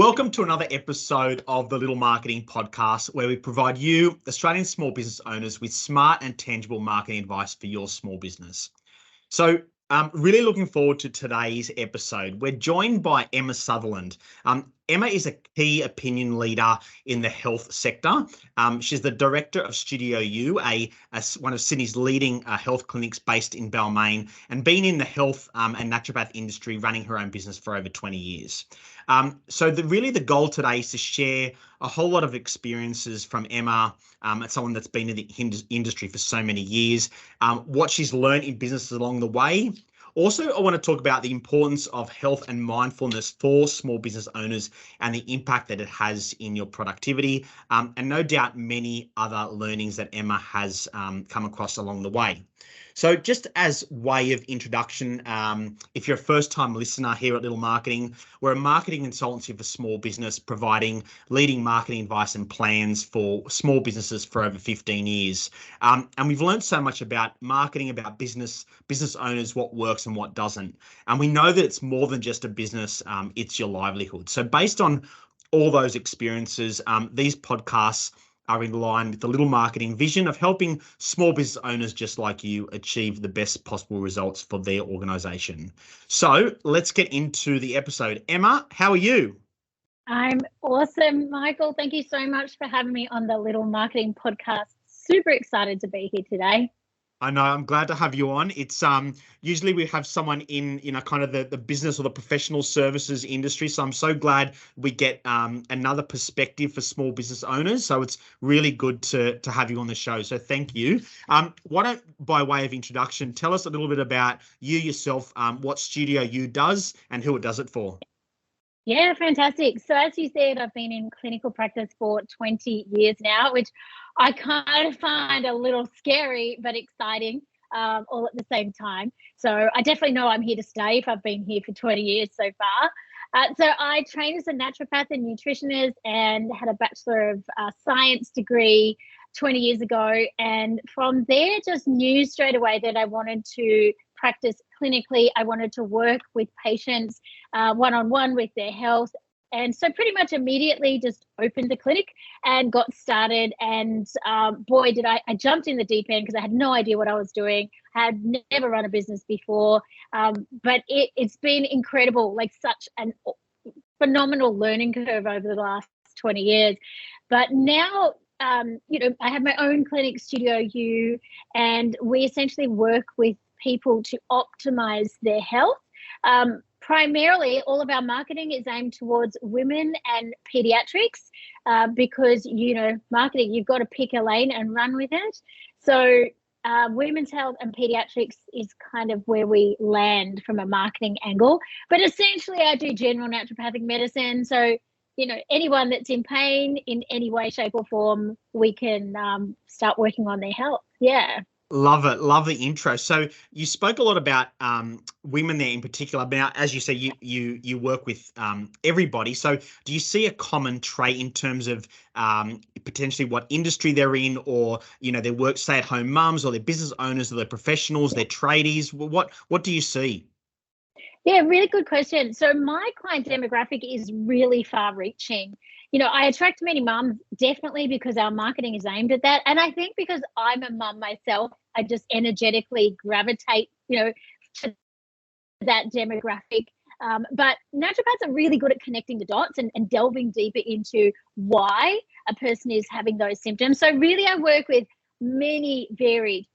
Welcome to another episode of the Little Marketing Podcast, where we provide you, Australian small business owners, with smart and tangible marketing advice for your small business. So I'm really looking forward to today's episode. We're joined by Emma Sutherland. Emma is a key opinion leader in the health sector. She's the director of Studio U, one of Sydney's leading health clinics based in Balmain, and been in the health and naturopathy industry running her own business for over 20 years. So the goal today is to share a whole lot of experiences from Emma, someone that's been in the industry for so many years, what she's learned in business along the way. Also, I want to talk about the importance of health and mindfulness for small business owners and the impact that it has in your productivity, and no doubt many other learnings that Emma has come across along the way. So just as way of introduction, if you're a first-time listener here at Little Marketing, we're a marketing consultancy for small business, providing leading marketing advice and plans for small businesses for over 15 years. And we've learned so much about marketing, about business owners, what works and what doesn't. And we know that it's more than just a business, it's your livelihood. So based on all those experiences, these podcasts are in line with the Little Marketing vision of helping small business owners just like you achieve the best possible results for their organisation. So let's get into the episode. Emma, how are you? I'm awesome, Michael. Thank you so much for having me on the Little Marketing Podcast. Super excited to be here today. I know, I'm glad to have you on. It's usually we have someone in kind of the business or the professional services industry. So I'm so glad we get another perspective for small business owners. So it's really good to have you on the show. So thank you. Why don't, by way of introduction, tell us a little bit about you yourself, what Studio U does and who it does it for. Yeah, fantastic. So as you said, I've been in clinical practice for 20 years now, which I kind of find a little scary but exciting all at the same time. So I definitely know I'm here to stay if I've been here for 20 years so far. So I trained as a naturopath and nutritionist and had a Bachelor of Science degree 20 years ago. And from there, just knew straight away that I wanted to practice clinically. I wanted to work with patients one-on-one with their health. And so pretty much immediately just opened the clinic and got started. And boy, did I jumped in the deep end because I had no idea what I was doing. I had never run a business before, but it's been incredible, like such an phenomenal learning curve over the last 20 years. But now, I have my own clinic, Studio U, and we essentially work with people to optimize their health. Primarily, all of our marketing is aimed towards women and pediatrics because, marketing, you've got to pick a lane and run with it. So women's health and pediatrics is kind of where we land from a marketing angle. But essentially, I do general naturopathic medicine. So, anyone that's in pain in any way, shape or form, we can start working on their health. Yeah. Love it. Love the intro. So you spoke a lot about women there in particular. Now, as you say, you work with everybody. So do you see a common trait in terms of potentially what industry they're in, or their work, stay-at-home mums, or their business owners, or their professionals, their tradies? What do you see? Yeah, really good question. So my client demographic is really far-reaching. I attract many mums definitely because our marketing is aimed at that. And I think because I'm a mum myself, I just energetically gravitate, to that demographic. But naturopaths are really good at connecting the dots and delving deeper into why a person is having those symptoms. So really I work with many varied,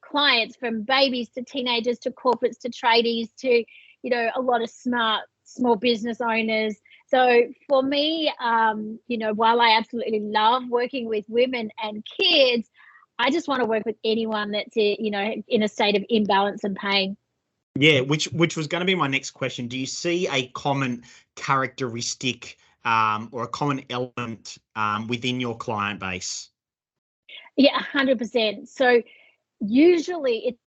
clients, from babies to teenagers to corporates to tradies to, a lot of smart small business owners. So for me, while I absolutely love working with women and kids, I just want to work with anyone that's, in a state of imbalance and pain. Yeah, which was going to be my next question. Do you see a common characteristic or a common element within your client base? Yeah, 100%. So usually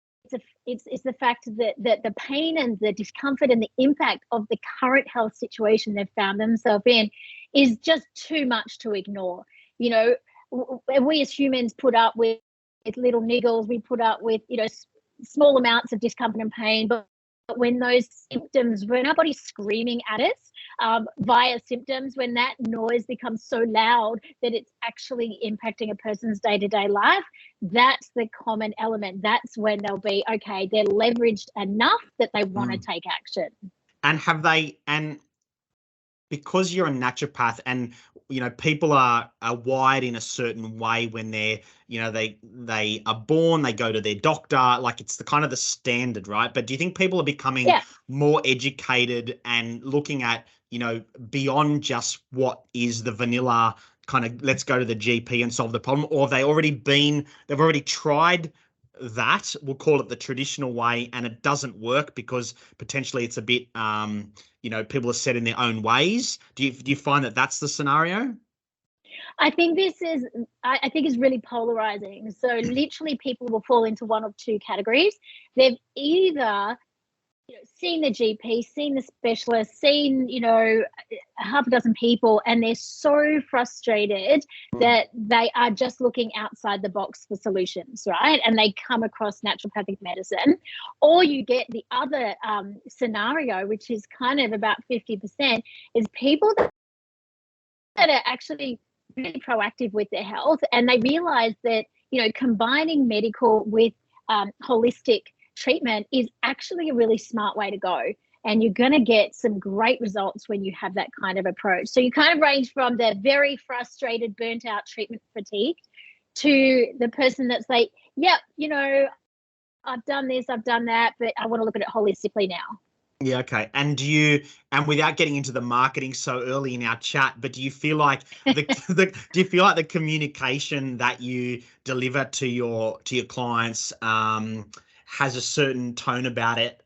it's the fact that the pain and the discomfort and the impact of the current health situation they've found themselves in is just too much to ignore. We as humans put up with little niggles. We put up with, small amounts of discomfort and pain, but when those symptoms, when our body's screaming at us via symptoms, when that noise becomes so loud that it's actually impacting a person's day-to-day life, that's the common element. That's when they'll be, okay, they're leveraged enough that they want to take action. And because you're a naturopath and, people are wired in a certain way when they're, they are born, they go to their doctor, like it's the kind of the standard, right? But do you think people are becoming more educated and looking at, beyond just what is the vanilla kind of, let's go to the GP and solve the problem? Or have they've already tried that, we'll call it the traditional way, and it doesn't work because potentially it's a bit, people are set in their own ways? Do you find that that's the scenario? I think I think is really polarizing. So literally people will fall into one of two categories. They've either seen the GP, seen the specialist, seen, half a dozen people, and they're so frustrated that they are just looking outside the box for solutions, right? And they come across naturopathic medicine. Or you get the other scenario, which is kind of about 50%, is people that are actually really proactive with their health, and they realize that, combining medical with holistic treatment is actually a really smart way to go, and you're going to get some great results when you have that kind of approach. So you kind of range from the very frustrated, burnt out, treatment fatigue to the person that's like, yep, I've done this, I've done that, but I want to look at it holistically now. Yeah, okay. And without getting into the marketing so early in our chat, but do you feel like the communication that you deliver to your clients has a certain tone about it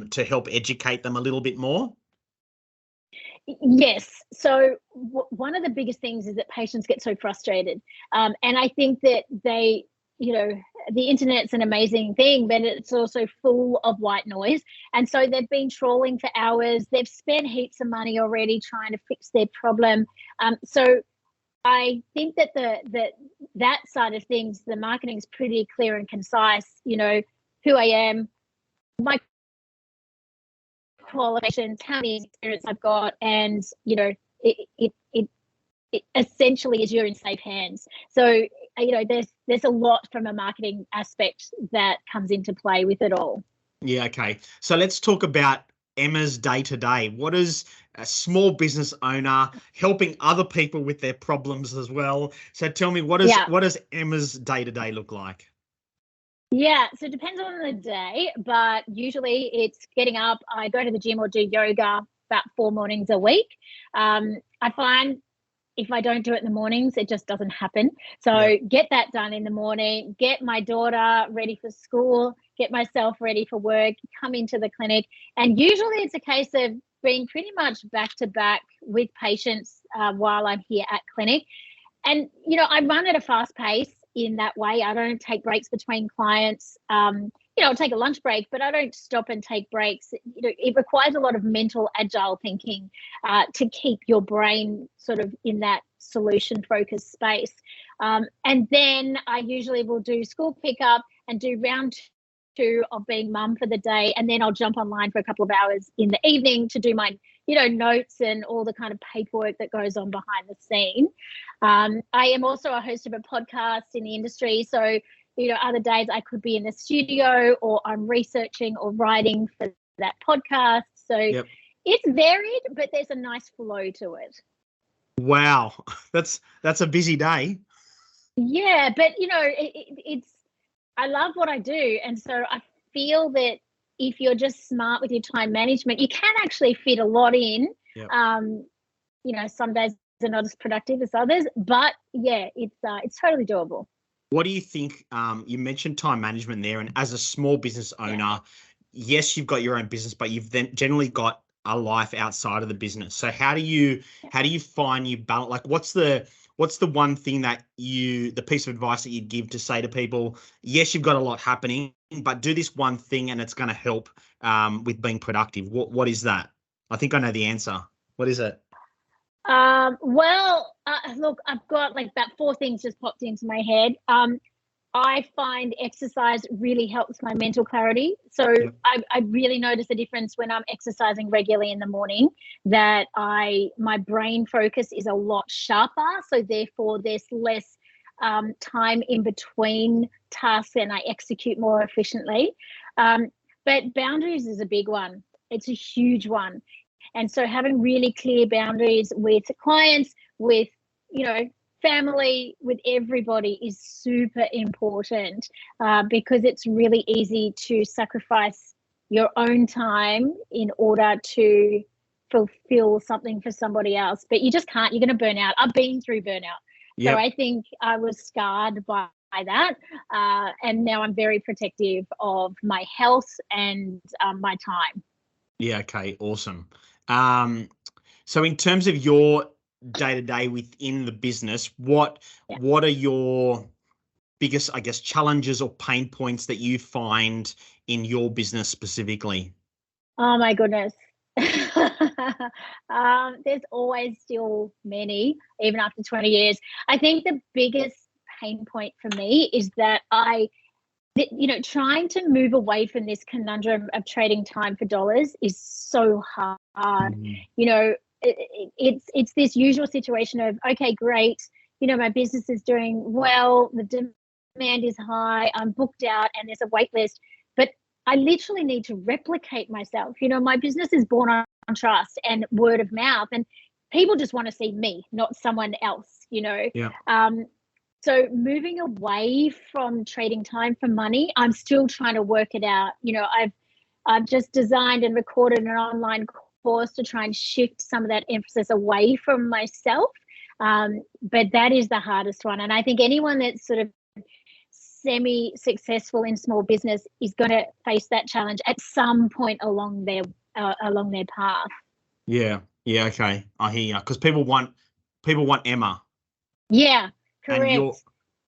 to help educate them a little bit more? Yes. So one of the biggest things is that patients get so frustrated. And I think that they, the internet's an amazing thing, but it's also full of white noise. And so they've been trawling for hours. They've spent heaps of money already trying to fix their problem. So I think that that side of things, the marketing is pretty clear and concise. Who I am, my qualifications, how many experience I've got, and it essentially is you're in safe hands. So there's a lot from a marketing aspect that comes into play with it all. Yeah, okay. So let's talk about Emma's day-to-day. What is a small business owner helping other people with their problems as well? So tell me, what does Emma's day-to-day look like? Yeah, so it depends on the day, but usually it's getting up. I go to the gym or do yoga about 4 mornings a week. I find if I don't do it in the mornings, it just doesn't happen. So get that done in the morning, get my daughter ready for school, get myself ready for work, come into the clinic. And usually it's a case of being pretty much back to back with patients while I'm here at clinic. And, I run at a fast pace in that way. I don't take breaks between clients. I'll take a lunch break, but I don't stop and take breaks. It requires a lot of mental, agile thinking to keep your brain sort of in that solution-focused space. And then I usually will do school pickup and do round 2 of being mum for the day, and then I'll jump online for a couple of hours in the evening to do my notes and all the kind of paperwork that goes on behind the scene. I am also a host of a podcast in the industry, so other days I could be in the studio or I'm researching or writing for that podcast. So It's varied, but there's a nice flow to it. Wow, that's a busy day. Yeah, but it's I love what I do, and so I feel that if you're just smart with your time management, you can actually fit a lot in. Some days are not as productive as others, but yeah, it's totally doable. What do you think? You mentioned time management there, and as a small business owner, yes, you've got your own business, but you've then generally got a life outside of the business. So how do you find you balance? Like, what's the one thing that the piece of advice that you'd give to say to people, yes, you've got a lot happening, but do this one thing and it's going to help with being productive? What is that? I think I know the answer. What is it? Look, I've got like about 4 things just popped into my head. I find exercise really helps my mental clarity. So Yep. I really notice a difference when I'm exercising regularly in the morning, that my brain focus is a lot sharper. So therefore there's less time in between tasks and I execute more efficiently. But boundaries is a big one. It's a huge one. And so having really clear boundaries with clients, with, family, with everybody is super important, because it's really easy to sacrifice your own time in order to fulfill something for somebody else. But you just can't. You're going to burn out. I've been through burnout. So Yep. I think I was scarred by that. And now I'm very protective of my health and my time. Yeah. Okay. Awesome. So in terms of your day-to-day within the business, what Yeah. are your biggest, I guess, challenges or pain points that you find in your business specifically? Oh my goodness. There's always still many, even after 20 years. I think the biggest pain point for me is that trying to move away from this conundrum of trading time for dollars is so hard. Mhm. It's this usual situation of, okay, great, my business is doing well, the demand is high, I'm booked out, and there's a wait list, but I literally need to replicate myself. My business is born on trust and word of mouth, and people just want to see me, not someone else. Yeah. So moving away from trading time for money, I'm still trying to work it out. I've just designed and recorded an online course to try and shift some of that emphasis away from myself. But that is the hardest one. And I think anyone that's sort of semi-successful in small business is going to face that challenge at some point along their path. Yeah. Yeah. Okay. I hear you. Because people want Emma, Yeah, and you're, correct.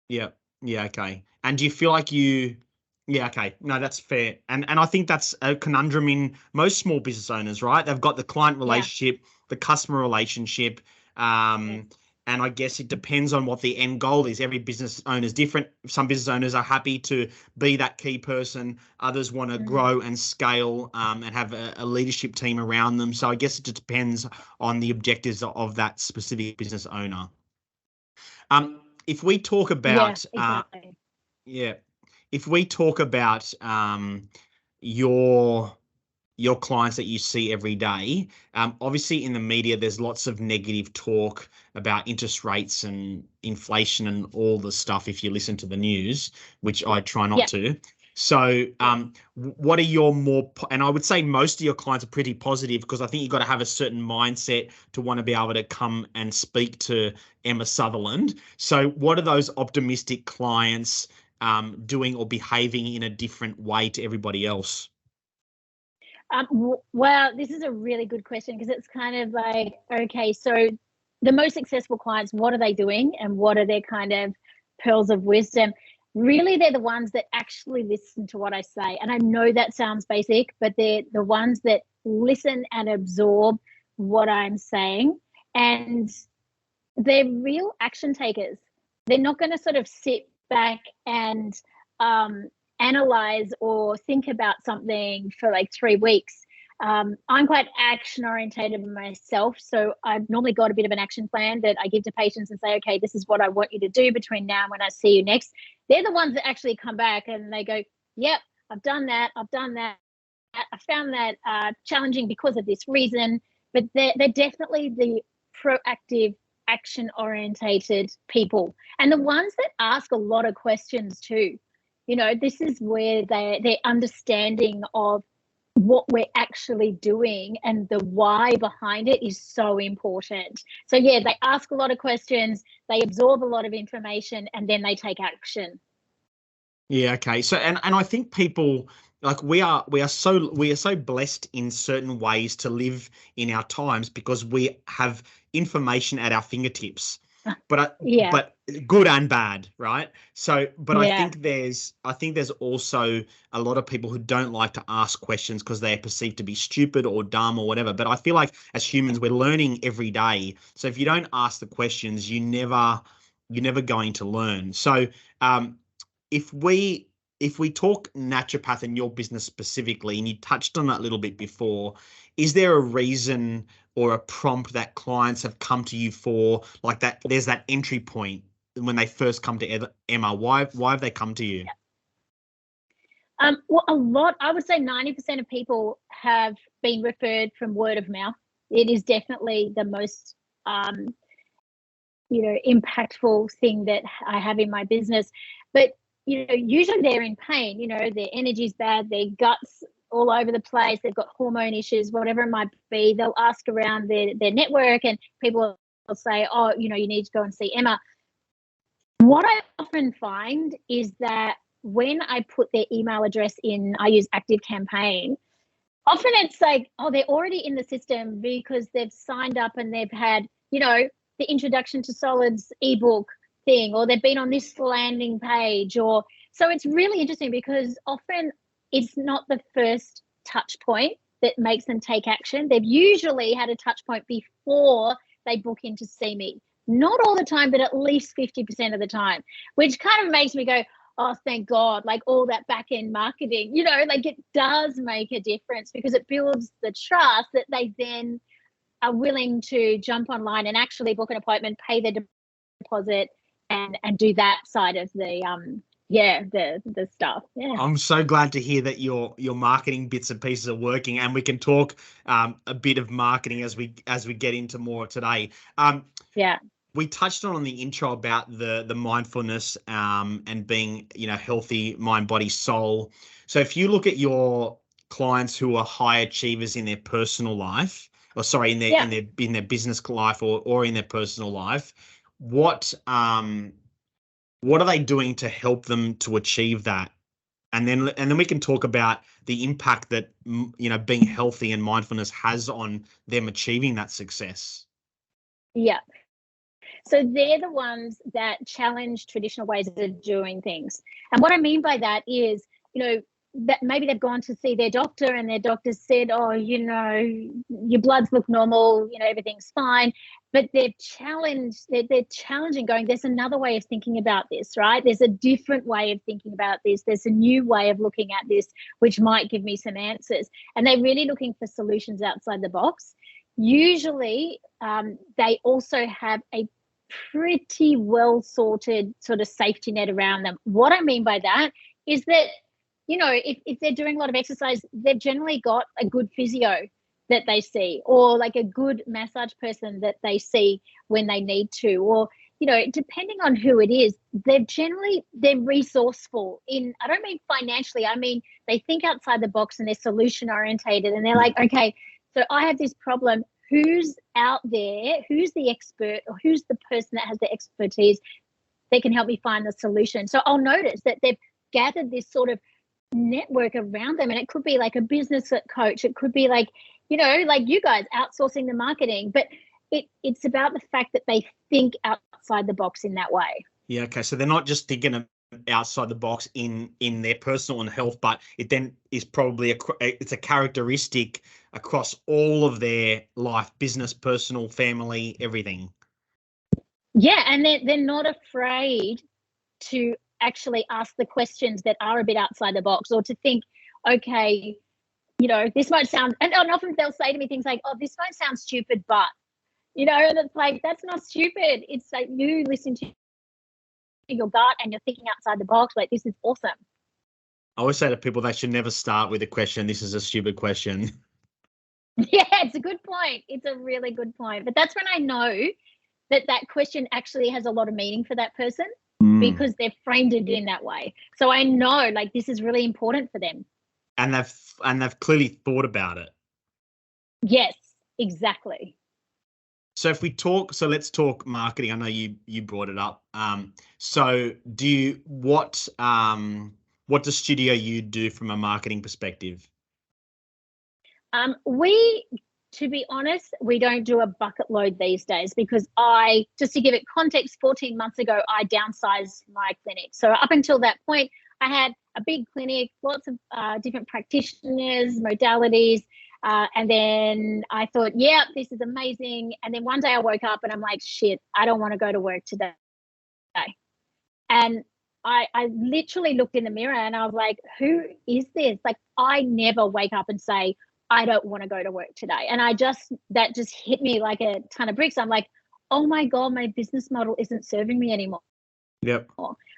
yeah. Yeah. Okay. And do you feel like yeah. Okay. No, that's fair. And I think that's a conundrum in most small business owners, right? They've got the client Yeah. relationship, the customer relationship, Yes. and I guess it depends on what the end goal is. Every business owner is different. Some business owners are happy to be that key person. Others want to Mm. grow and scale, and have a leadership team around them. So I guess it just depends on the objectives of that specific business owner. If we talk Yeah, about, exactly. yeah, if we talk about your clients that you see every day, obviously in the media there's lots of negative talk about interest rates and inflation and all the stuff if you listen to the news, which I try not Yeah. to. So what are your and I would say most of your clients are pretty positive, because I think you've got to have a certain mindset to want to be able to come and speak to Emma Sutherland. So what are those optimistic clients doing or behaving in a different way to everybody else? Well, this is a really good question, because it's kind of like, okay, so the most successful clients, what are they doing and what are their kind of pearls of wisdom? Really, they're the ones that actually listen to what I say. And I know that sounds basic, but they're the ones that listen and absorb what I'm saying. And they're real action takers. They're not going to sort of sit back and analyze or think about something for like 3 weeks. I'm quite action orientated myself. So I've normally got a bit of an action plan that I give to patients and say, okay, this is what I want you to do between now and when I see you next. They're the ones that actually come back and they go, yep, I've done that. I've done that. I found that challenging because of this reason. But they're definitely the proactive, action orientated people, and the ones that ask a lot of questions too. This is where their understanding of what we're actually doing and the why behind it is so important. So yeah, they ask a lot of questions, they absorb a lot of information, and then they take action. Yeah, okay. So and I think people, like, we are so blessed in certain ways to live in our times, because we have information at our fingertips. Yeah. But good and bad, right? So but Yeah. I think there's also a lot of people who don't like to ask questions because they're perceived to be stupid or dumb or whatever. But I feel like as humans we're learning every day. So if you don't ask the questions, you're never going to learn. So if we talk naturopath in your business specifically, and you touched on that a little bit before, is there a reason or a prompt that clients have come to you for, like that? There's that entry point when they first come to Emma. Why have they come to you? Well, I would say 90% of people have been referred from word of mouth. It is definitely the most, impactful thing that I have in my business. But, usually they're in pain, their energy's bad, their guts all over the place, they've got hormone issues, whatever it might be. They'll ask around their network, and people will say, oh, you need to go and see Emma. What I often find is that when I put their email address in, I use Active Campaign. Often it's like, oh, they're already in the system because they've signed up and they've had, the Introduction to Solids ebook thing, or they've been on this landing page, so it's really interesting because often it's not the first touch point that makes them take action. They've usually had a touch point before they book in to see me. Not all the time, but at least 50% of the time, which kind of makes me go, oh, thank God, like all that back end marketing, like it does make a difference because it builds the trust that they then are willing to jump online and actually book an appointment, pay their deposit, and do that side of the the stuff. Yeah. I'm so glad to hear that your marketing bits and pieces are working, and we can talk a bit of marketing as we get into more today. We touched on the intro about the mindfulness and being healthy mind, body, soul. So if you look at your clients who are high achievers in their personal life, or sorry, in their business life or in their personal life, what are they doing to help them to achieve that? And then we can talk about the impact that being healthy and mindfulness has on them achieving that success. Yeah. So they're the ones that challenge traditional ways of doing things. And what I mean by that is, that maybe they've gone to see their doctor and their doctor said, oh, your bloods look normal, everything's fine. But they're challenging going, there's another way of thinking about this, right? There's a different way of thinking about this. There's a new way of looking at this, which might give me some answers. And they're really looking for solutions outside the box. Usually, they also have a pretty well sorted sort of safety net around them. What I mean by that is that, if they're doing a lot of exercise, they've generally got a good physio that they see, or like a good massage person that they see when they need to, or, depending on who it is, they're resourceful I don't mean financially, I mean, they think outside the box and they're solution orientated, and they're like, okay, so I have this problem. Who's out there? Who's the expert, or who's the person that has the expertise that can help me find the solution? So I'll notice that they've gathered this sort of network around them, and it could be like a business coach. It could be like, like you guys outsourcing the marketing, but it's about the fact that they think outside the box in that way. Yeah. Okay. So they're not just thinking outside the box in their personal and health, but it then is probably it's a characteristic across all of their life, business, personal, family, everything. Yeah, and they're not afraid to actually ask the questions that are a bit outside the box, or to think, okay, this might sound, and often they'll say to me things like, oh, this might sound stupid, but, and it's like, that's not stupid. It's like you listen to your gut and you're thinking outside the box, like, this is awesome. I always say to people, they should never start with a question, this is a stupid question. Yeah, it's a good point. It's a really good point. But that's when I know that question actually has a lot of meaning for that person, because they've framed it in that way. So I know, like, this is really important for them. And they've clearly thought about it. Yes, exactly. So let's talk marketing. I know you brought it up. So what does Studio You do from a marketing perspective? To be honest, we don't do a bucket load these days, because just to give it context, 14 months ago, I downsized my clinic. So up until that point, I had a big clinic, lots of different practitioners, modalities. And then I thought, yeah, this is amazing. And then one day I woke up and I'm like, shit, I don't want to go to work today. And I literally looked in the mirror and I was like, who is this? Like, I never wake up and say, I don't want to go to work today. And that just hit me like a ton of bricks. I'm like, oh my God, my business model isn't serving me anymore. Yep.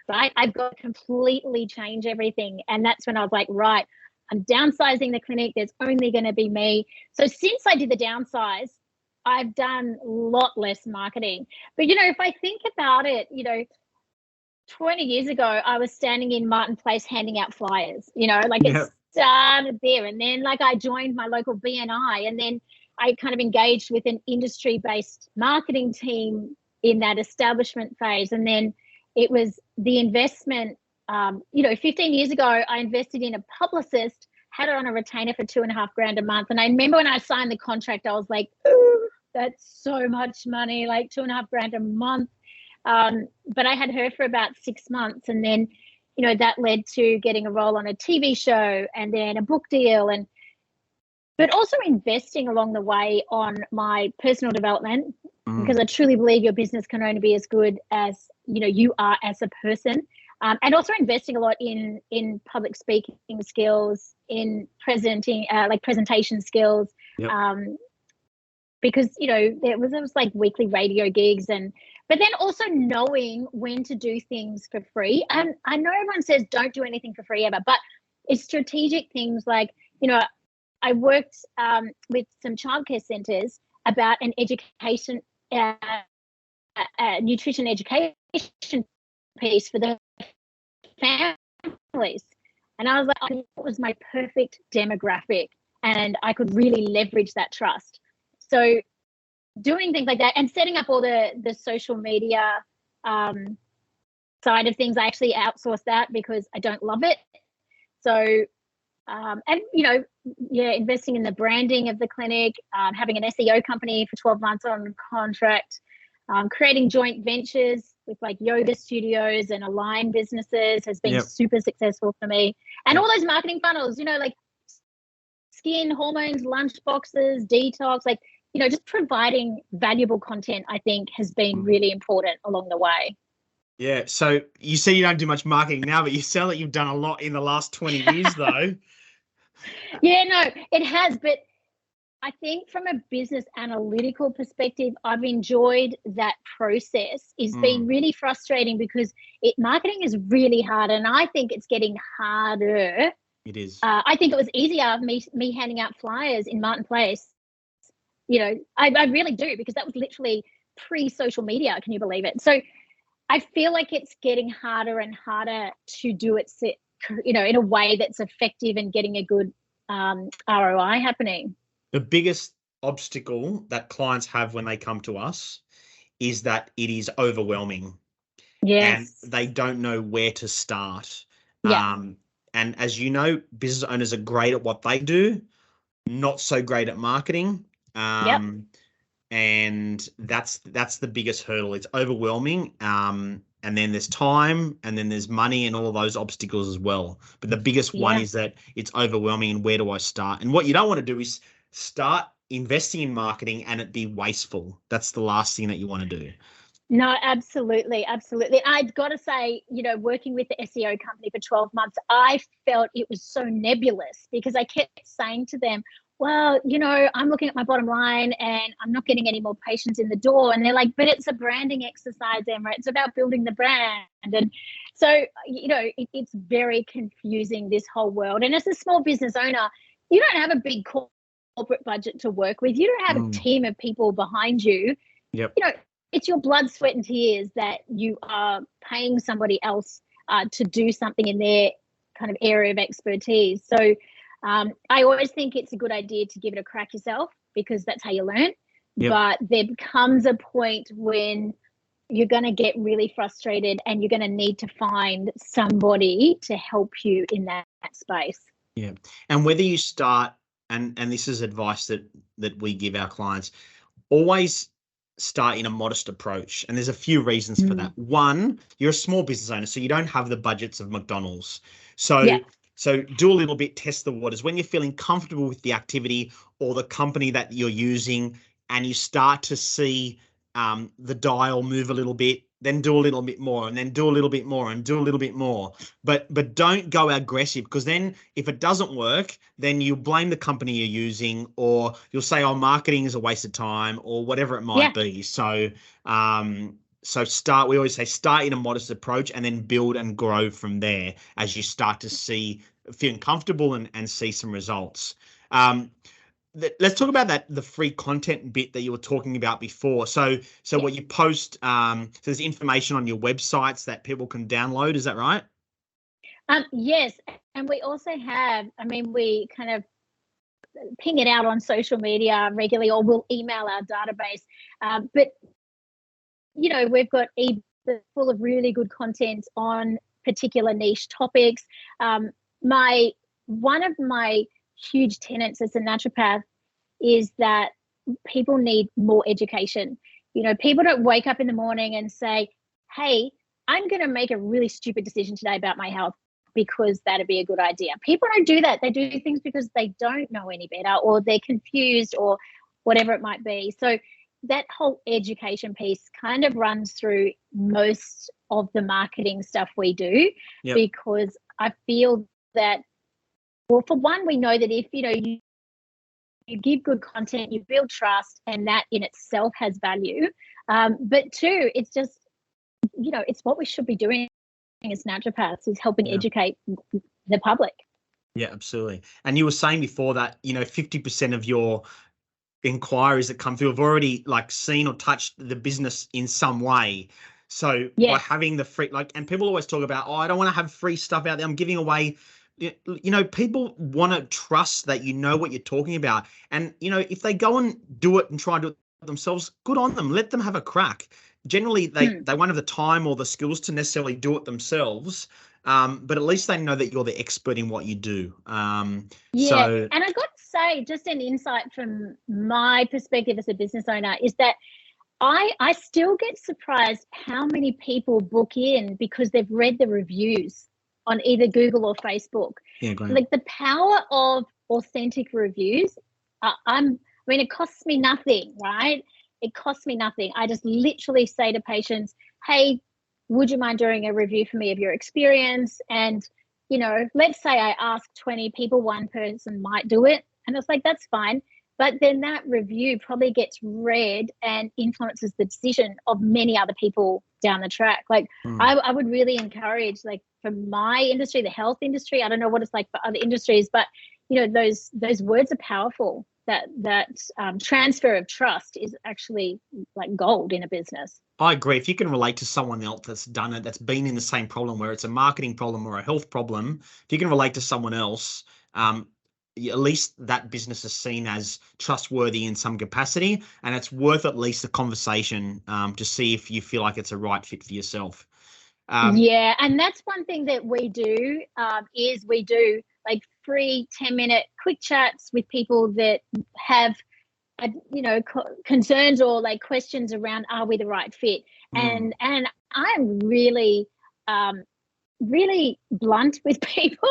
Right. I've got to completely change everything. And that's when I was like, right, I'm downsizing the clinic. There's only going to be me. So since I did the downsize, I've done a lot less marketing. But, if I think about it, 20 years ago, I was standing in Martin Place handing out flyers, it started there. And then I joined my local BNI, and then I kind of engaged with an industry-based marketing team in that establishment phase. And then it was the investment, 15 years ago, I invested in a publicist, had it on a retainer for $2,500 a month. And I remember when I signed the contract, I was like, ooh, that's so much money, like $2,500 a month. But I had her for about 6 months, and then, that led to getting a role on a TV show and then a book deal, but also investing along the way on my personal development, because I truly believe your business can only be as good as, you are as a person, and also investing a lot in public speaking skills, in presenting, presentation skills, because, there was like weekly radio gigs, but then also knowing when to do things for free. And I know everyone says don't do anything for free ever, but it's strategic things like, I worked with some childcare centres about an education, nutrition education piece for the families. And I was like, it was my perfect demographic, and I could really leverage that trust. So doing things like that and setting up all the social media side of things, I actually outsource that because I don't love it. So, investing in the branding of the clinic, having an SEO company for 12 months on contract, creating joint ventures with like yoga studios and aligned businesses has been super successful for me. And all those marketing funnels, like skin, hormones, lunch boxes, detox, just providing valuable content, I think, has been really important along the way. Yeah. So you say you don't do much marketing now, but you sound like you've done a lot in the last 20 years, though. Yeah, no, it has. But I think from a business analytical perspective, I've enjoyed that process. It's been really frustrating because marketing is really hard, and I think it's getting harder. It is. I think it was easier me handing out flyers in Martin Place. I really do, because that was literally pre-social media. Can you believe it? So I feel like it's getting harder and harder to do it, in a way that's effective and getting a good ROI happening. The biggest obstacle that clients have when they come to us is that it is overwhelming. Yes. And they don't know where to start. Yeah. And as you know, business owners are great at what they do, not so great at marketing. And that's the biggest hurdle. It's overwhelming. And then there's time, and then there's money, and all of those obstacles as well. But the biggest one is that it's overwhelming, and where do I start? And what you don't want to do is start investing in marketing and it be wasteful. That's the last thing that you want to do. No, absolutely. Absolutely. I've got to say, working with the SEO company for 12 months, I felt it was so nebulous, because I kept saying to them, well, I'm looking at my bottom line and I'm not getting any more patients in the door. And they're like, but it's a branding exercise, Emma. It's about building the brand. And so, it's very confusing, this whole world. And as a small business owner, you don't have a big corporate budget to work with. You don't have a team of people behind you. Yep. It's your blood, sweat, and tears that you are paying somebody else to do something in their kind of area of expertise. So I always think it's a good idea to give it a crack yourself, because that's how you learn. Yep. But there comes a point when you're going to get really frustrated, and you're going to need to find somebody to help you in that space. Yeah. And whether you start, and this is advice that we give our clients, always start in a modest approach. And there's a few reasons for that. One, you're a small business owner, so you don't have the budgets of McDonald's. So do a little bit, test the waters. When you're feeling comfortable with the activity or the company that you're using, and you start to see the dial move a little bit, then do a little bit more, and then do a little bit more, and do a little bit more. But don't go aggressive, because then if it doesn't work, then you blame the company you're using, or you'll say, oh, marketing is a waste of time, or whatever it might be. So we always say start in a modest approach and then build and grow from there as you start to feeling comfortable and see some results. Let's talk about the free content bit that you were talking about before. So what you post, so there's information on your websites that people can download. Is that right? Yes. And we also have, we kind of ping it out on social media regularly, or we'll email our database. But, we've got ebooks full of really good content on particular niche topics. One of my huge tenets as a naturopath is that people need more education. People don't wake up in the morning and say, hey, I'm going to make a really stupid decision today about my health because that'd be a good idea. People don't do that. They do things because they don't know any better, or they're confused, or whatever it might be. So that whole education piece kind of runs through most of the marketing stuff we do, because I feel that, well, for one, we know that if, you give good content, you build trust, and that in itself has value. But two, it's just, it's what we should be doing as naturopaths, is helping educate the public. Yeah, absolutely. And you were saying before that, 50% of your inquiries that come through have already seen or touched the business in some way. So by having the free, and people always talk about, oh, I don't want to have free stuff out there, I'm giving away. People want to trust that you know what you're talking about. And, if they go and do it and try and do it themselves, good on them. Let them have a crack. Generally, they won't have the time or the skills to necessarily do it themselves. But at least they know that you're the expert in what you do. And I got to say, just an insight from my perspective as a business owner is that I still get surprised how many people book in because they've read the reviews on either Google or Facebook. Yeah, great. The power of authentic reviews. It costs me nothing, right? It costs me nothing. I just literally say to patients, hey, would you mind doing a review for me of your experience? And, let's say I ask 20 people, one person might do it. And it's that's fine. But then that review probably gets read and influences the decision of many other people down the track. I would really encourage, for my industry, the health industry, I don't know what it's like for other industries, but those words are powerful. That transfer of trust is actually gold in a business. I agree. If you can relate to someone else that's done it, that's been in the same problem, where it's a marketing problem or a health problem, if you can relate to someone else, at least that business is seen as trustworthy in some capacity, and it's worth at least a conversation to see if you feel like it's a right fit for yourself. And that's one thing that we do, is we do free 10-minute quick chats with people that have concerns or questions around, are we the right fit? And I'm really blunt with people.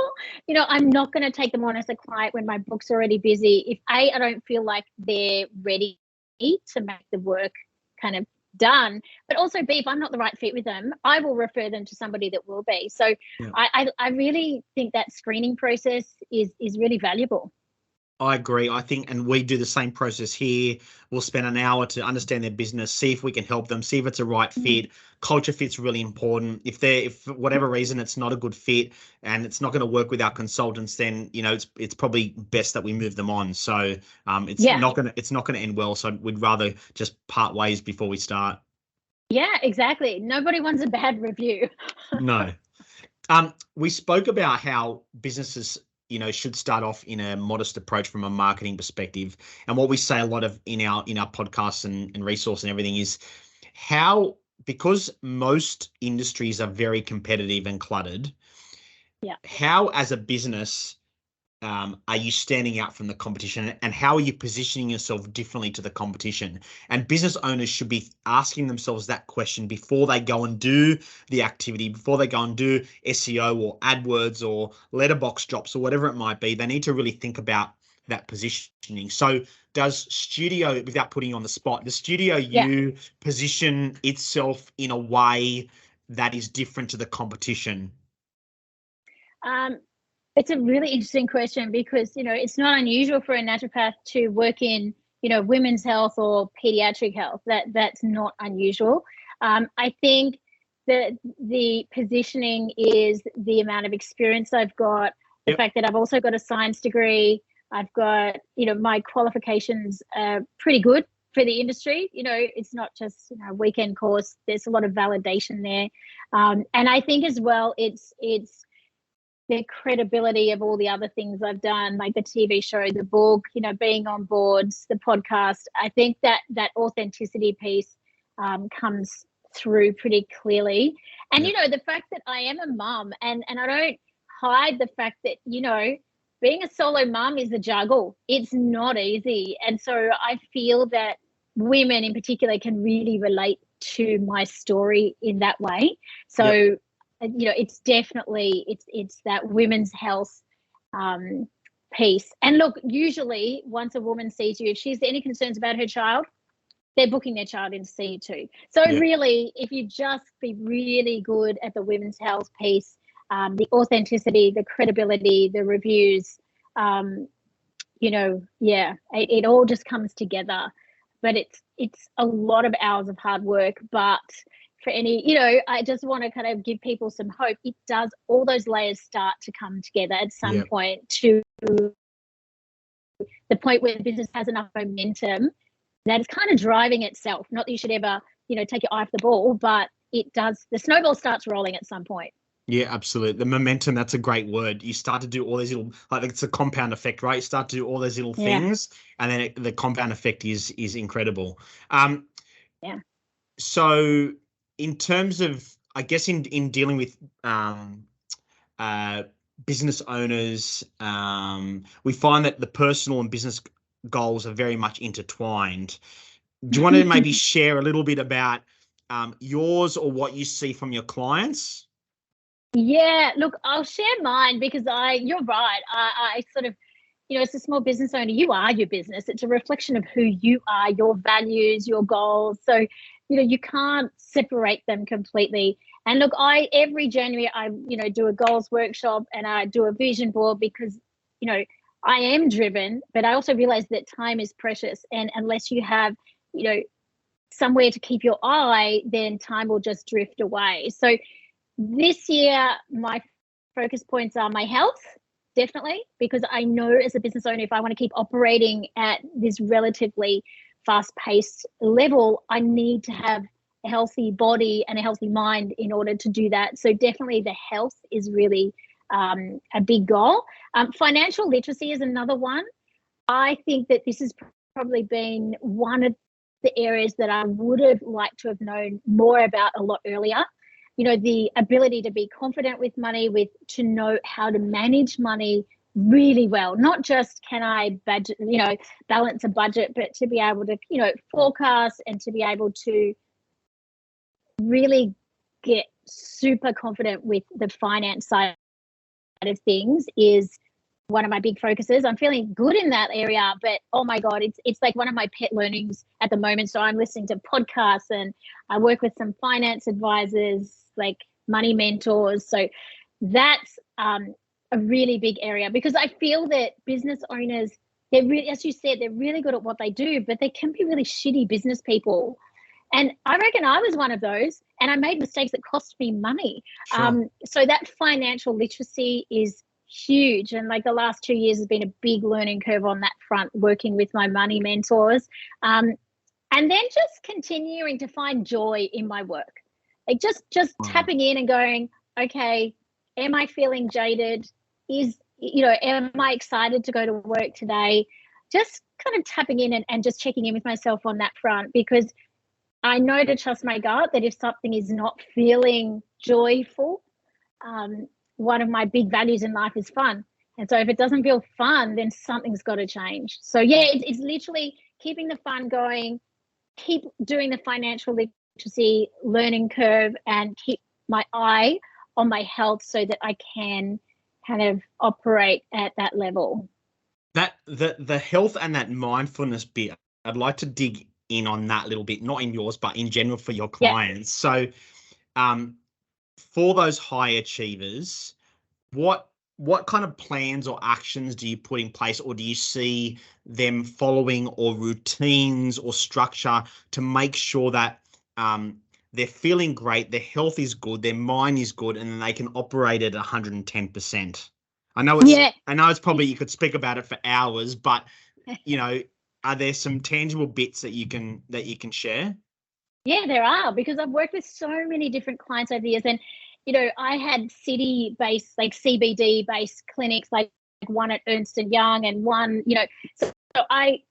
I'm not going to take them on as a client when my book's already busy. If I don't feel like they're ready to make the work kind of done, but also B, if I'm not the right fit with them, I will refer them to somebody that will be. So I really think that screening process is really valuable. I agree. I think, and we do the same process here. We'll spend an hour to understand their business, see if we can help them, see if it's a right fit. Culture fit's really important. If for whatever reason it's not a good fit and it's not going to work with our consultants, then it's probably best that we move them on. So it's not going to end well. So we'd rather just part ways before we start. Yeah, exactly. Nobody wants a bad review. No. We spoke about how businesses should start off in a modest approach from a marketing perspective. And what we say a lot of in our podcasts and resource and everything is how, because most industries are very competitive and cluttered, how as a business are you standing out from the competition, and how are you positioning yourself differently to the competition? And business owners should be asking themselves that question before they go and do the activity, before they go and do SEO or AdWords or letterbox drops or whatever it might be. They need to really think about that positioning. So does Studio, without putting you on the spot, does Studio Yeah. You position itself in a way that is different to the competition? It's a really interesting question because, it's not unusual for a naturopath to work in, women's health or pediatric health. That's not unusual. I think the positioning is the amount of experience I've got, the fact that I've also got a science degree. I've got, my qualifications are pretty good for the industry. It's not just, a weekend course. There's a lot of validation there. And I think as well, it's the credibility of all the other things I've done, like the TV show, the book, being on boards, the podcast. I think that authenticity piece comes through pretty clearly. And, the fact that I am a mum and I don't hide the fact that, being a solo mum is a juggle. It's not easy. And so I feel that women in particular can really relate to my story in that way. So, it's definitely, it's that women's health piece. And look, usually once a woman sees you, if she's any concerns about her child, they're booking their child in to see you too. So really, if you just be really good at the women's health piece, the authenticity, the credibility, the reviews, it all just comes together. But it's a lot of hours of hard work. But for any, I just want to kind of give people some hope. It does, all those layers start to come together at some point, to the point where the business has enough momentum that it's kind of driving itself. Not that you should ever, take your eye off the ball, but it does, the snowball starts rolling at some point. Yeah, absolutely. The momentum, that's a great word. You start to do all these little, like, it's a compound effect, right? You start to do all those little things, and then the compound effect is incredible. So in terms of, I guess, in dealing with business owners, we find that the personal and business goals are very much intertwined. Do you want to maybe share a little bit about yours or what you see from your clients? Yeah, look, I'll share mine because you're right. I sort of, as a small business owner, you are your business. It's a reflection of who you are, your values, your goals. So, you can't separate them completely. And look, every January I, do a goals workshop and I do a vision board because, I am driven, but I also realize that time is precious. And unless you have, somewhere to keep your eye, then time will just drift away. So this year, my focus points are my health, definitely, because I know as a business owner, if I want to keep operating at this relatively fast-paced level, I need to have a healthy body and a healthy mind in order to do that. So definitely the health is really a big goal. Financial literacy is another one. I think that this has probably been one of the areas that I would have liked to have known more about a lot earlier. The ability to be confident with money, to know how to manage money really well. Not just can I budget, balance a budget, but to be able to, forecast and to be able to really get super confident with the finance side of things is one of my big focuses. I'm feeling good in that area, but oh my God, it's like one of my pet learnings at the moment. So I'm listening to podcasts and I work with some finance advisors, like money mentors. So that's a really big area because I feel that business owners, they're really, as you said, they're really good at what they do, but they can be really shitty business people. And I reckon I was one of those, and I made mistakes that cost me money. Sure. So that financial literacy is huge. And like the last 2 years has been a big learning curve on that front, working with my money mentors. And then just continuing to find joy in my work. Like just tapping in and going, okay, am I feeling jaded? Am I excited to go to work today? Just kind of tapping in and just checking in with myself on that front, because I know to trust my gut that if something is not feeling joyful, one of my big values in life is fun. And so if it doesn't feel fun, then something's got to change. So yeah, it's literally keeping the fun going, keep doing the financial literacy learning curve, and keep my eye on my health so that I can kind of operate at that level. That the health and that mindfulness bit, I'd like to dig in on that a little bit, not in yours, but in general for your Yeah. clients. So, for those high achievers, what kind of plans or actions do you put in place, or do you see them following, or routines or structure to make sure that they're feeling great, their health is good, their mind is good, and then they can operate at 110%? Yeah. I know it's probably, you could speak about it for hours, but are there some tangible bits that you can share? Yeah, there are, because I've worked with so many different clients over the years, and I had city-based, like CBD-based clinics, like one at Ernst and Young, and one, so I,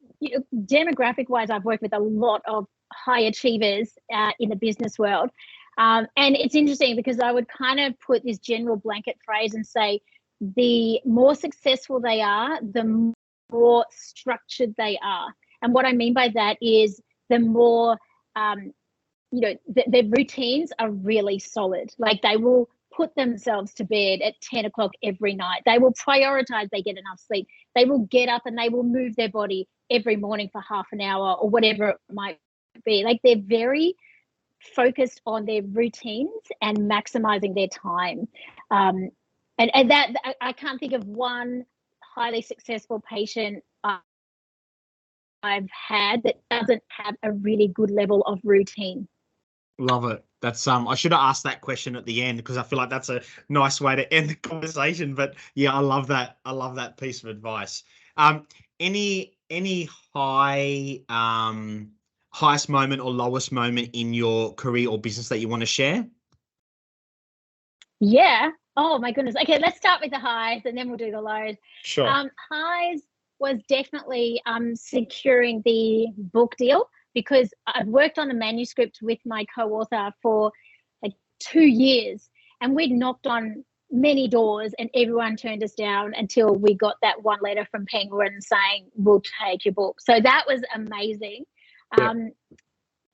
demographic-wise, I've worked with a lot of high achievers in the business world, and it's interesting because I would kind of put this general blanket phrase and say, the more successful they are, the more structured they are, and what I mean by that is the more their routines are really solid. Like, they will put themselves to bed at 10 o'clock every night. They will prioritize they get enough sleep. They will get up and they will move their body every morning for half an hour or whatever it might be. Like, they're very focused on their routines and maximizing their time. And that, I can't think of one highly successful patient I've had that doesn't have a really good level of routine. Love it. That's I should have asked that question at the end, because I feel like that's a nice way to end the conversation. But yeah, I love that. I love that piece of advice. Any highest moment or lowest moment in your career or business that you want to share? Yeah. Oh my goodness. Okay, let's start with the highs and then we'll do the lows. Sure. Highs was definitely securing the book deal, because I've worked on the manuscript with my co-author for like 2 years, and we'd knocked on many doors and everyone turned us down until we got that one letter from Penguin saying, we'll take your book. So that was amazing. Yeah.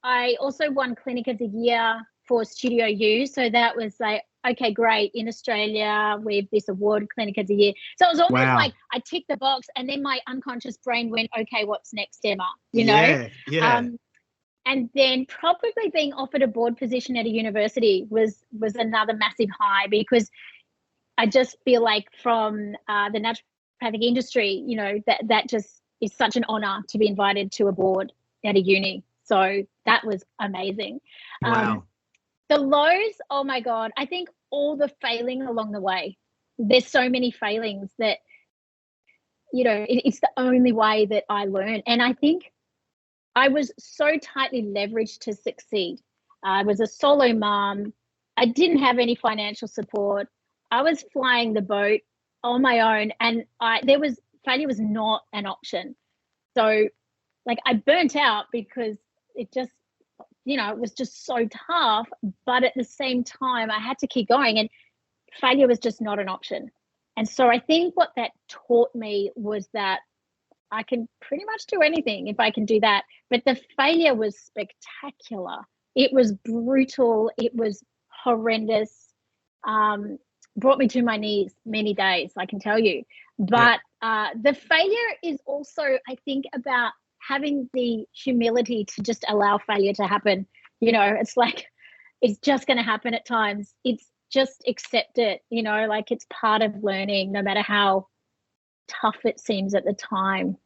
I also won Clinic of the Year for Studio U. So that was like, okay, great. In Australia, we have this award, Clinic of the Year. So it was almost like I ticked the box, and then my unconscious brain went, okay, what's next, Emma? Yeah. And then probably being offered a board position at a university was another massive high, because I just feel like from the naturopathic industry, that just is such an honor to be invited to a board at a uni. So that was amazing. Wow. The lows, oh my God, I think all the failing along the way. There's so many failings that, it's the only way that I learn. And I think I was so tightly leveraged to succeed. I was a solo mom. I didn't have any financial support. I was flying the boat on my own, and failure was not an option. So, like, I burnt out because it just, it was just so tough. But at the same time, I had to keep going, and failure was just not an option. And so I think what that taught me was that I can pretty much do anything if I can do that. But the failure was spectacular. It was brutal. It was horrendous. Brought me to my knees many days, I can tell you. But the failure is also, I think, about having the humility to just allow failure to happen. It's like, it's just going to happen at times. It's just accept it, like it's part of learning, no matter how tough it seems at the time.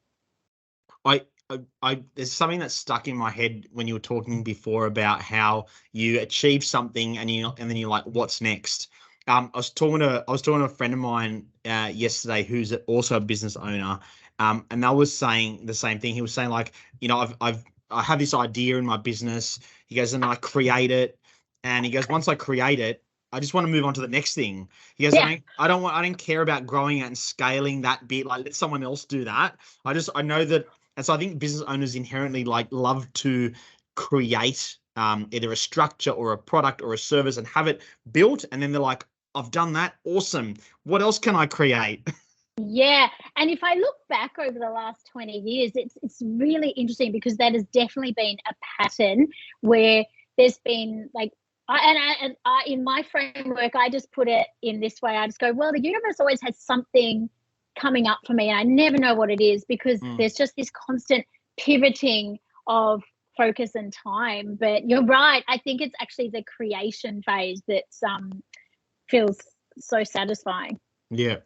There's something that's stuck in my head when you were talking before about how you achieve something and then you're like, what's next? I was talking to a friend of mine yesterday who's also a business owner, and I was saying the same thing. He was saying, like, I have this idea in my business. He goes, and I create it, and he goes, once I create it, I just want to move on to the next thing. He goes, I don't care about growing it and scaling that bit. Like, let someone else do that. I know that. And so I think business owners inherently love to create either a structure or a product or a service and have it built. And then they're like, I've done that. Awesome. What else can I create? Yeah. And if I look back over the last 20 years, it's really interesting, because that has definitely been a pattern where there's been like, in my framework, I just put it in this way. I just go, well, the universe always has something coming up for me, and I never know what it is because there's just this constant pivoting of focus and time. But you're right. I think it's actually the creation phase that feels so satisfying. Yeah.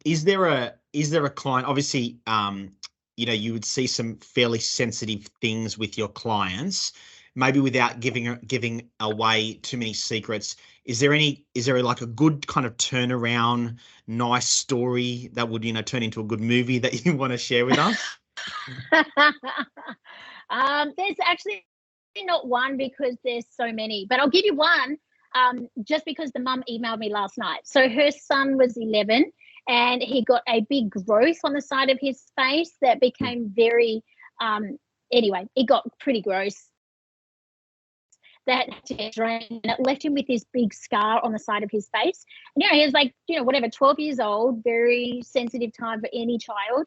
Is there a client, obviously, you would see some fairly sensitive things with your clients, maybe without giving away too many secrets. Is there like a good kind of turnaround, nice story that would, turn into a good movie that you want to share with us? There's actually not one because there's so many, but I'll give you one. Just because the mum emailed me last night. So her son was 11 and he got a big growth on the side of his face that became very, anyway, it got pretty gross. That had to get drained, and it left him with this big scar on the side of his face. And, he was like, whatever, 12 years old, very sensitive time for any child.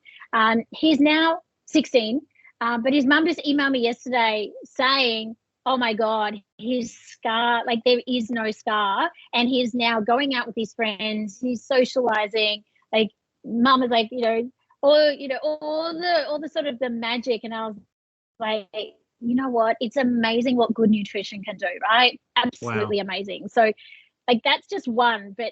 He's now 16, but his mum just emailed me yesterday saying, oh my God, his scar, like there is no scar. And he's now going out with his friends. He's socializing. Like mum is like, all the sort of the magic. And I was like, you know what? It's amazing what good nutrition can do, right? Absolutely amazing. So like, that's just one, but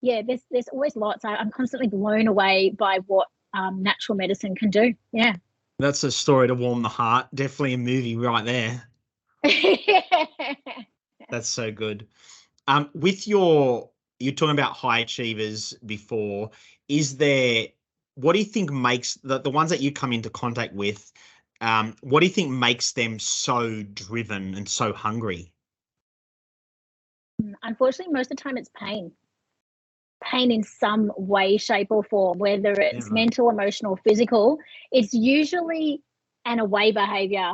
there's always lots. I'm constantly blown away by what natural medicine can do. Yeah. That's a story to warm the heart. Definitely a movie right there. That's so good. You're talking about high achievers before. What do you think makes the ones that you come into contact with, what do you think makes them so driven and so hungry? Unfortunately, most of the time it's pain in some way, shape or form, whether it's mental, emotional, physical. It's usually an away behavior,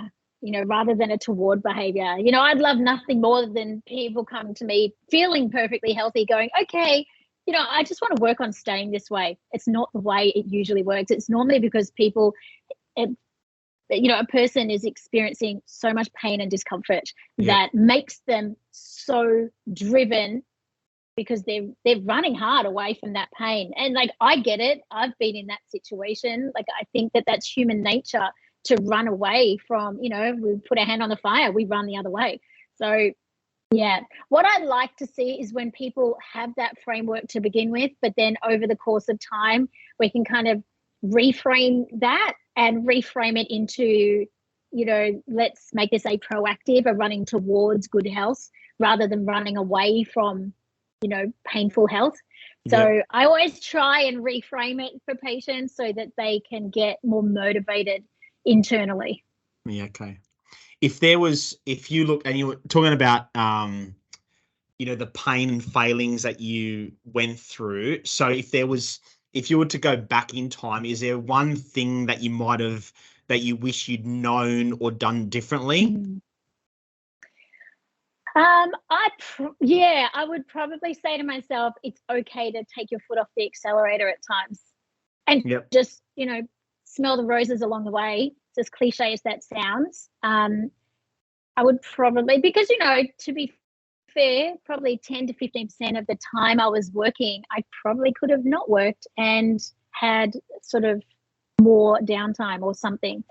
rather than a toward behavior. I'd love nothing more than people come to me feeling perfectly healthy going, okay, I just want to work on staying this way. It's not the way it usually works. It's normally because a person is experiencing so much pain and discomfort that makes them so driven because they're running hard away from that pain. And like, I get it. I've been in that situation. Like, I think that that's human nature to run away from, we put our hand on the fire, we run the other way. So yeah, what I like to see is when people have that framework to begin with, but then over the course of time, we can kind of reframe that and reframe it into, let's make this a proactive, a running towards good health rather than running away from, painful health. So I always try and reframe it for patients so that they can get more motivated internally. Yeah. Okay. If you look and you were talking about, the pain and failings that you went through. So if you were to go back in time, is there one thing that that you wish you'd known or done differently? I would probably say to myself, it's okay to take your foot off the accelerator at times and just, smell the roses along the way. It's as cliche as that sounds. I would probably, because, to be fair, probably 10 to 15% of the time I was working, I probably could have not worked and had sort of more downtime or something.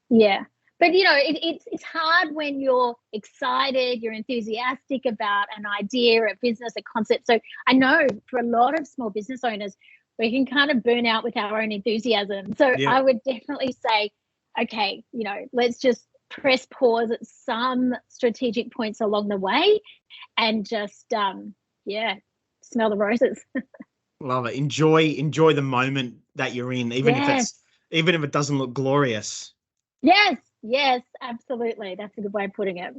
Yeah. But, it's hard when you're excited, you're enthusiastic about an idea, a business, a concept. So I know for a lot of small business owners, we can kind of burn out with our own enthusiasm. So I would definitely say, okay, let's just press pause at some strategic points along the way and just, smell the roses. Love it. Enjoy the moment that you're in, even if it doesn't look glorious. Yes, absolutely. That's a good way of putting it.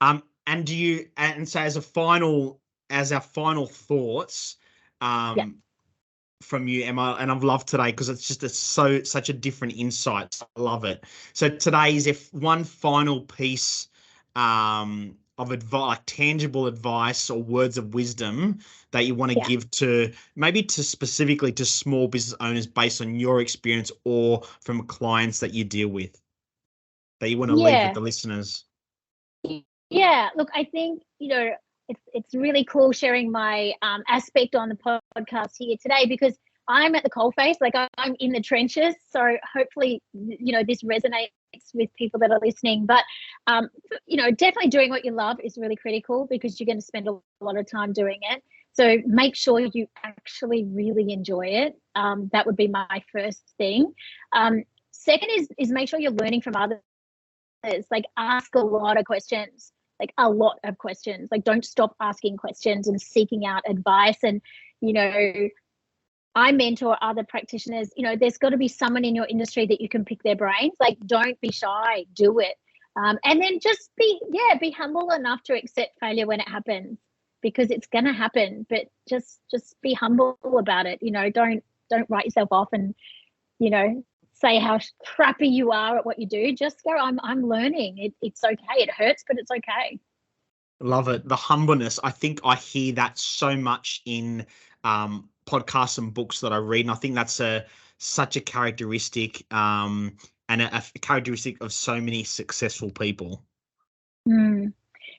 And so as our final thoughts, from you, Emma, and I've loved today because it's just such a different insight. So I love it. So today is if one final piece of advice, like tangible advice or words of wisdom that you want to give to specifically to small business owners based on your experience or from clients that you deal with that you want to leave with the listeners? Yeah, look, I think, it's really cool sharing my aspect on the podcast here today because I'm at the coalface, like I'm in the trenches. So hopefully, this resonates with people that are listening. But, definitely doing what you love is really critical because you're going to spend a lot of time doing it. So make sure you actually really enjoy it. That would be my first thing. Second is make sure you're learning from others. Like ask a lot of questions, Like don't stop asking questions and seeking out advice. And, I mentor other practitioners. There's got to be someone in your industry that you can pick their brains. Like, don't be shy, do it. And then just be humble enough to accept failure when it happens, because it's going to happen, but just be humble about it. Don't write yourself off and, say how crappy you are at what you do. Just go, I'm learning. It's okay. It hurts, but it's okay. Love it. The humbleness. I think I hear that so much in podcasts and books that I read. And I think that's such a characteristic and a characteristic of so many successful people.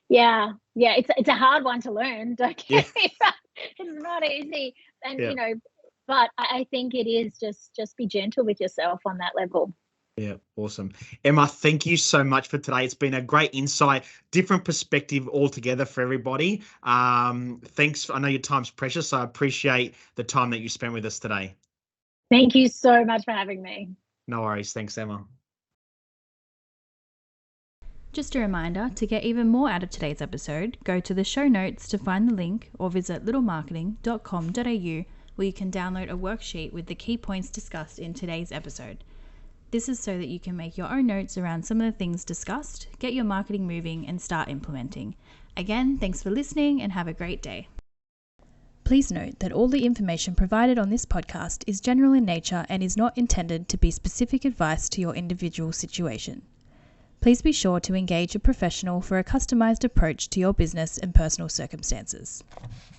Yeah. It's a hard one to learn. Don't get me wrong. It's not easy. And, but I think it is just be gentle with yourself on that level. Yeah, awesome. Emma, thank you so much for today. It's been a great insight, different perspective altogether for everybody. Thanks. I know your time's precious, so I appreciate the time that you spent with us today. Thank you so much for having me. No worries. Thanks, Emma. Just a reminder, to get even more out of today's episode, go to the show notes to find the link or visit littlemarketing.com.au, where you can download a worksheet with the key points discussed in today's episode. This is so that you can make your own notes around some of the things discussed, get your marketing moving, and start implementing. Again, thanks for listening and have a great day. Please note that all the information provided on this podcast is general in nature and is not intended to be specific advice to your individual situation. Please be sure to engage a professional for a customized approach to your business and personal circumstances.